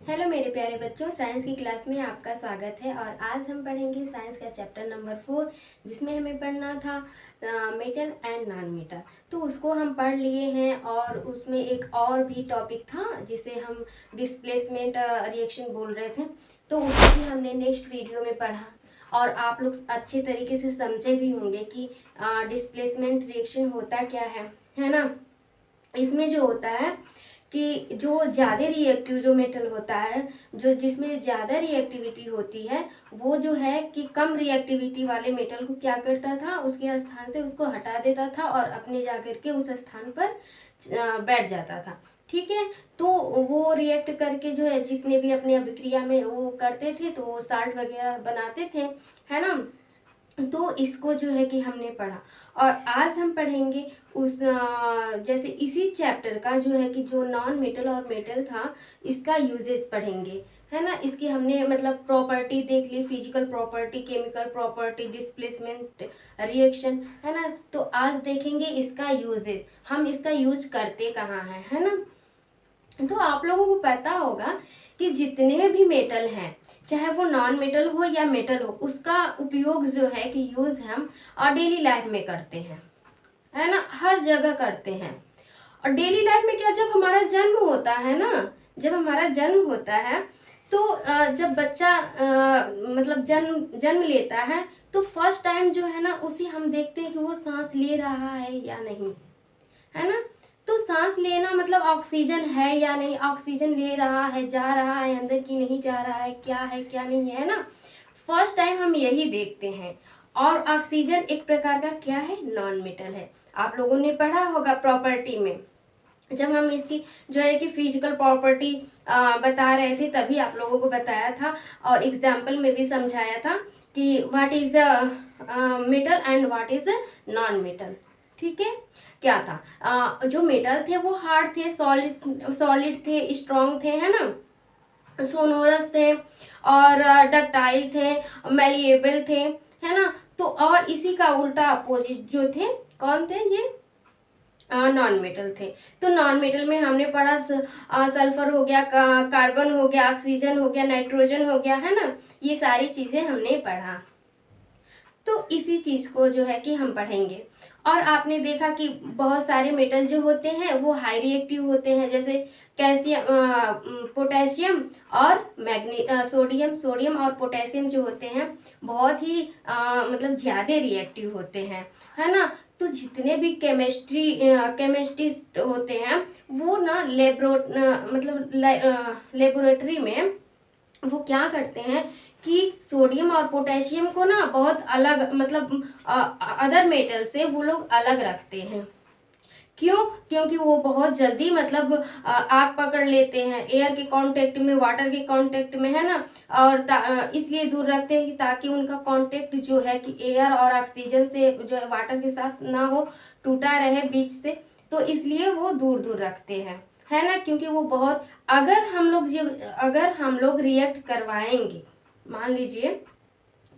Hello मेरे प्यारे बच्चों, साइंस की क्लास में आपका स्वागत है। और आज हम पढ़ेंगे साइंस का चैप्टर नंबर 4, जिसमें हमें पढ़ना था मेटल एंड नॉन मेटल। तो उसको हम पढ़ लिए हैं और उसमें एक और भी टॉपिक था जिसे हम डिस्प्लेसमेंट रिएक्शन बोल रहे थे। तो उसको भी हमने नेक्स्ट वीडियो में पढ़ा और आप लोग अच्छे तरीके से समझे भी होंगे कि डिस्प्लेसमेंट रिएक्शन होता क्या है ना। इसमें जो होता है कि जो ज़्यादा रिएक्टिव जो मेटल होता है, जो जिसमें ज़्यादा रिएक्टिविटी होती है, वो जो है कि कम रिएक्टिविटी वाले मेटल को क्या करता था, उसके स्थान से उसको हटा देता था और अपने जाकर के उस स्थान पर बैठ जाता था। ठीक है। तो वो रिएक्ट करके जो है जितने भी अपने अभिक्रिया में वो करते थे, तो वो साल्ट वगैरह बनाते थे, है ना। तो इसको जो है कि हमने पढ़ा। और आज हम पढ़ेंगे उस जैसे इसी चैप्टर का जो है कि जो नॉन मेटल और मेटल था, इसका यूजेस पढ़ेंगे, है ना। इसकी हमने मतलब प्रॉपर्टी देख ली, physical property, chemical property, displacement reaction, है ना। तो आज देखेंगे इसका यूजेस, हम इसका यूज करते कहाँ है ना। तो आप लोगों को पता होगा कि जितने भी मेटल हैं, चाहे वो नॉन मेटल हो या मेटल हो, उसका उपयोग जो है कि यूज हम और डेली लाइफ में करते हैं, है ना। हर जगह करते हैं। और डेली लाइफ में क्या, जब हमारा जन्म होता है ना, जब हमारा जन्म होता है, तो जब बच्चा मतलब जन्म जन्म लेता है, तो फर्स्ट टाइम जो है ना, उसे हम देखते हैं कि वो सांस ले रहा है या नहीं, है ना। तो सांस लेना मतलब ऑक्सीजन है या नहीं, ऑक्सीजन ले रहा है, जा रहा है अंदर की नहीं जा रहा है क्या नहीं है ना। फर्स्ट टाइम हम यही देखते हैं। और ऑक्सीजन एक प्रकार का क्या है, नॉन मेटल है। आप लोगों ने पढ़ा होगा प्रॉपर्टी में, जब हम इसकी जो है कि फिजिकल प्रॉपर्टी बता रहे थे, तभी आप लोगों को बताया था और एग्जाम्पल में भी समझाया था कि what is metal and what is non metal. ठीक है। क्या था, जो मेटल थे वो हार्ड थे, सॉलिड थे, स्ट्रॉन्ग थे, है ना, सोनोरस थे और डक्टाइल थे, मेलिएबल थे, है ना। तो और इसी का उल्टा अपोजिट जो थे, कौन थे ये, नॉन मेटल थे। तो नॉन मेटल में हमने पढ़ा सल्फर हो गया, कार्बन हो गया, ऑक्सीजन हो गया, नाइट्रोजन हो गया, है ना। ये सारी चीजें हमने पढ़ा। तो इसी चीज को जो है कि हम पढ़ेंगे। और आपने देखा कि बहुत सारे मेटल जो होते हैं वो हाई रिएक्टिव होते हैं, जैसे कैल्शियम, पोटेशियम और सोडियम। सोडियम और पोटेशियम जो होते हैं बहुत ही मतलब ज्यादा रिएक्टिव होते हैं, है ना। तो जितने भी केमिस्ट्रिस्ट होते हैं, वो ना मतलब लेबोरेटरी में वो क्या करते हैं कि सोडियम और पोटेशियम को ना बहुत अलग, मतलब अदर मेटल से वो लोग अलग रखते हैं। क्यों? क्योंकि वो बहुत जल्दी मतलब आग पकड़ लेते हैं एयर के कांटेक्ट में, वाटर के कांटेक्ट में, है ना। और इसलिए दूर रखते हैं कि ताकि उनका कांटेक्ट जो है कि एयर और ऑक्सीजन से जो है वाटर के साथ ना हो, टूटा रहे बीच से। तो इसलिए वो दूर दूर रखते हैं, है ना। क्योंकि वो बहुत, अगर हम लोग रिएक्ट करवाएंगे, मान लीजिए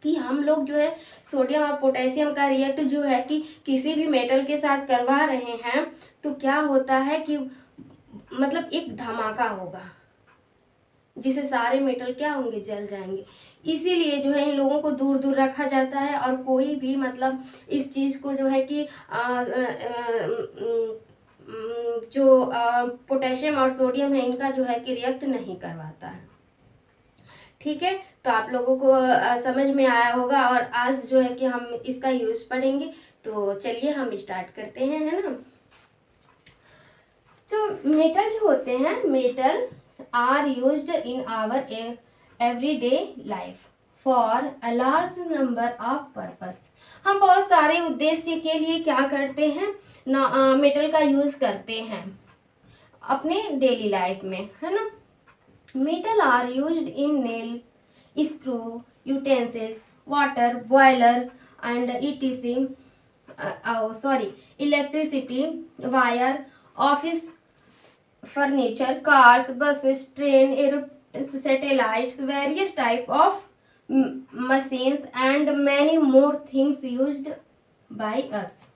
कि हम लोग जो है सोडियम और पोटेशियम का रिएक्ट जो है कि किसी भी मेटल के साथ करवा रहे हैं, तो क्या होता है कि मतलब एक धमाका होगा, जिसे सारे मेटल क्या होंगे, जल जाएंगे। इसीलिए जो है इन लोगों को दूर दूर रखा जाता है और कोई भी मतलब इस चीज को जो है कि जो पोटेशियम और सोडियम है, इनका जो है कि रिएक्ट नहीं करवाता है। ठीक है। तो आप लोगों को समझ में आया होगा और आज जो है कि हम इसका यूज पढ़ेंगे। तो चलिए हम स्टार्ट करते हैं, है ना। तो मेटल जो होते हैं, metal are used in our everyday life for a large number of purpose. हम बहुत सारे उद्देश्य के लिए क्या करते हैं, मेटल का यूज करते हैं अपने डेली लाइफ में, है ना। Metal are used in nail, screw, utensils, water, boiler, and etc. Electricity, wire, office furniture, cars, buses, satellites, various type of machines, and many more things used by us.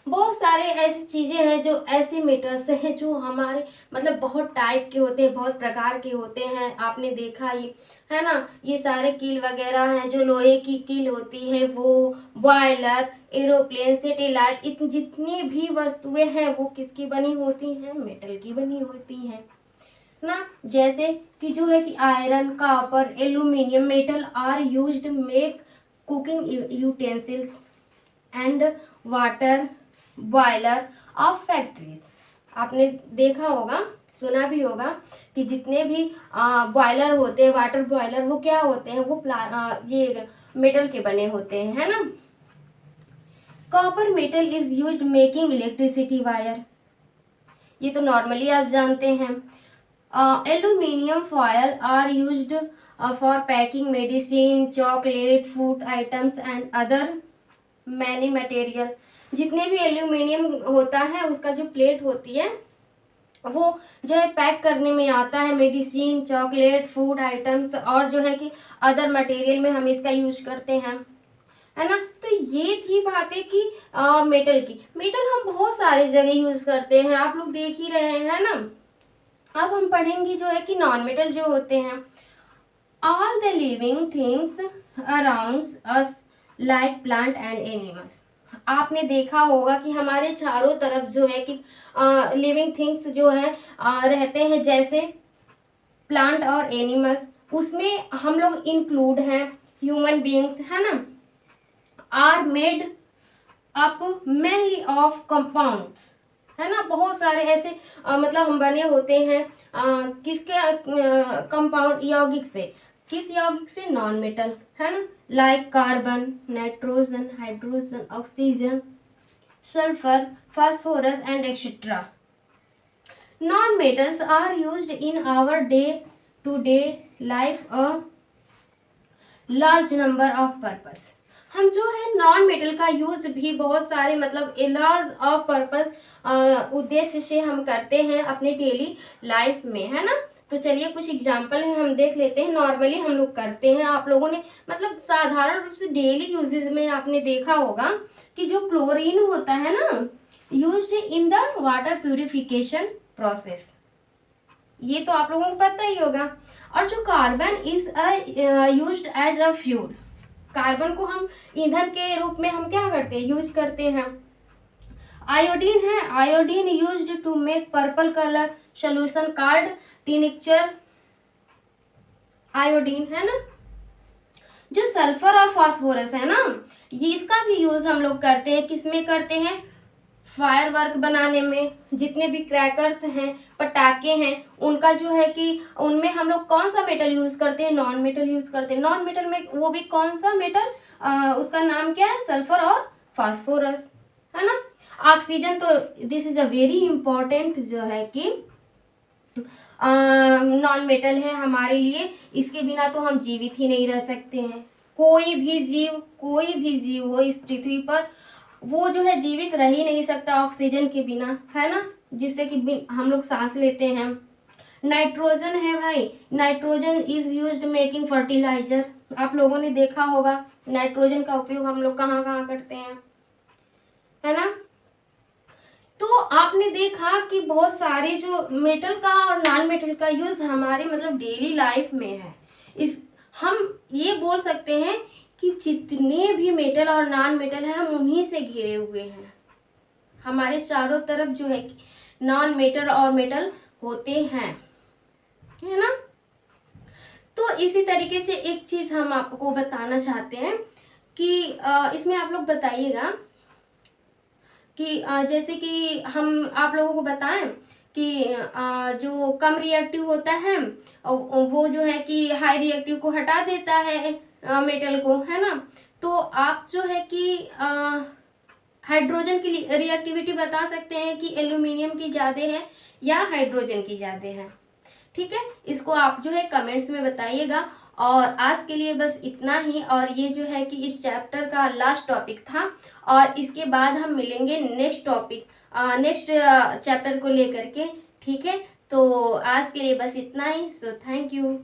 बहुत सारे ऐसी चीज़ें हैं जो ऐसे मेटल्स हैं जो हमारे मतलब बहुत टाइप के होते हैं, बहुत प्रकार के होते हैं। आपने देखा ही है ना, ये सारे कील वगैरह हैं, जो लोहे की कील होती है वो, बॉयलर, एरोप्लेन, सैटेलाइट, जितनी भी वस्तुएं हैं वो किसकी बनी होती हैं, मेटल की बनी होती हैं ना। जैसे कि जो है कि iron, copper, aluminium metal are used make cooking utensils and water boiler of factories. आपने देखा होगा, सुना भी होगा कि जितने भी बॉयलर होते हैं, वाटर बॉयलर, वो क्या होते हैं, वो ये मेटल के बने होते हैं, है ना। Copper metal is used making electricity wire, ये तो नॉर्मली आप जानते हैं। Aluminium foil are used for packing medicine, chocolate, food items and other many material. जितने भी एल्यूमिनियम होता है उसका जो प्लेट होती है वो जो है पैक करने में आता है, मेडिसिन, चॉकलेट, फूड आइटम्स और जो है कि अदर मटेरियल में हम इसका यूज करते हैं, है ना। तो ये थी बातें कि मेटल की। मेटल हम बहुत सारे जगह यूज करते हैं, आप लोग देख ही रहे हैं ना। अब हम पढ़ेंगे जो है कि नॉन मेटल जो होते हैं। All the living things around us like plant and animals. आपने देखा होगा कि हमारे चारों तरफ जो है कि लिविंग थिंग्स जो है रहते हैं, जैसे प्लांट और एनिमल्स, उसमें हम लोग इंक्लूड हैं ह्यूमन बीइंग्स, है ना। Are made up mainly of compounds, है ना। बहुत सारे ऐसे मतलब हम बने होते हैं किसके कंपाउंड, यौगिक से। किस यौगिक से, नॉन मेटल, है ना। Like carbon, nitrogen, hydrogen, oxygen, sulphur, phosphorus and etcetera. Non metals are used in our day to day life a large number of purpose. हम जो है नॉन मेटल का यूज भी बहुत सारे मतलब लार्ज ऑफ पर्पस उद्देश्य से हम करते हैं अपने डेली लाइफ में, है ना। तो चलिए कुछ एग्जाम्पल है हम देख लेते हैं। नॉर्मली हम लोग करते हैं, आप लोगों ने मतलब साधारण रूप से डेली यूजेज में आपने देखा होगा कि जो क्लोरीन होता है ना, used in the water purification process, ये तो आप लोगों को पता ही होगा। और जो carbon is used as a fuel, carbon को हम ईंधन के रूप में हम क्या करते हैं, यूज करते हैं। आयोडीन है, iodine used to make purple colour solution called tincture iodine, है ना। जो सल्फर और फास्फोरस है ना, ये इसका भी यूज हम लोग करते हैं, किसमें करते हैं, फायर वर्क बनाने में। जितने भी क्रैकर्स हैं, पटाखे हैं, उनका जो है कि उनमें हम लोग कौन सा मेटल यूज करते हैं, नॉन मेटल यूज करते हैं। नॉन मेटल में वो भी कौन सा मेटल, उसका नाम क्या है, सल्फर और फास्फोरस, है ना। ऑक्सीजन तो this is a very important जो है कि नॉन मेटल है हमारे लिए, इसके बिना तो हम जीवित ही नहीं रह सकते हैं। कोई भी जीव हो इस पृथ्वी पर, वो जो है जीवित रह ही नहीं सकता ऑक्सीजन के बिना, है ना, जिससे कि हम लोग सांस लेते हैं। नाइट्रोजन है भाई, nitrogen is used making fertilizer. आप लोगों ने देखा होगा नाइट्रोजन का उपयोग हम लोग कहाँ कहाँ करते हैं, है ना। तो आपने देखा कि बहुत सारे जो मेटल का और नॉन मेटल का यूज हमारे मतलब डेली लाइफ में है। इस हम ये बोल सकते हैं कि जितने भी मेटल और नॉन मेटल है हम उन्हीं से घिरे हुए हैं। हमारे चारों तरफ जो है नॉन मेटल और मेटल होते हैं, है ना। तो इसी तरीके से एक चीज हम आपको बताना चाहते हैं कि इसमें आप लोग बताइएगा कि जैसे कि हम आप लोगों को बताएं कि जो कम रिएक्टिव होता है वो जो है कि हाई रिएक्टिव को हटा देता है, मेटल को, है ना। तो आप जो है कि हाइड्रोजन की रिएक्टिविटी बता सकते हैं कि एल्यूमिनियम की ज़्यादा है या हाइड्रोजन की ज़्यादा है, ठीक है। इसको आप जो है कमेंट्स में बताइएगा। और आज के लिए बस इतना ही, और ये जो है कि इस चैप्टर का लास्ट टॉपिक था, और इसके बाद हम मिलेंगे नेक्स्ट टॉपिक नेक्स्ट चैप्टर को लेकर के, ठीक है। तो आज के लिए बस इतना ही। So thank you.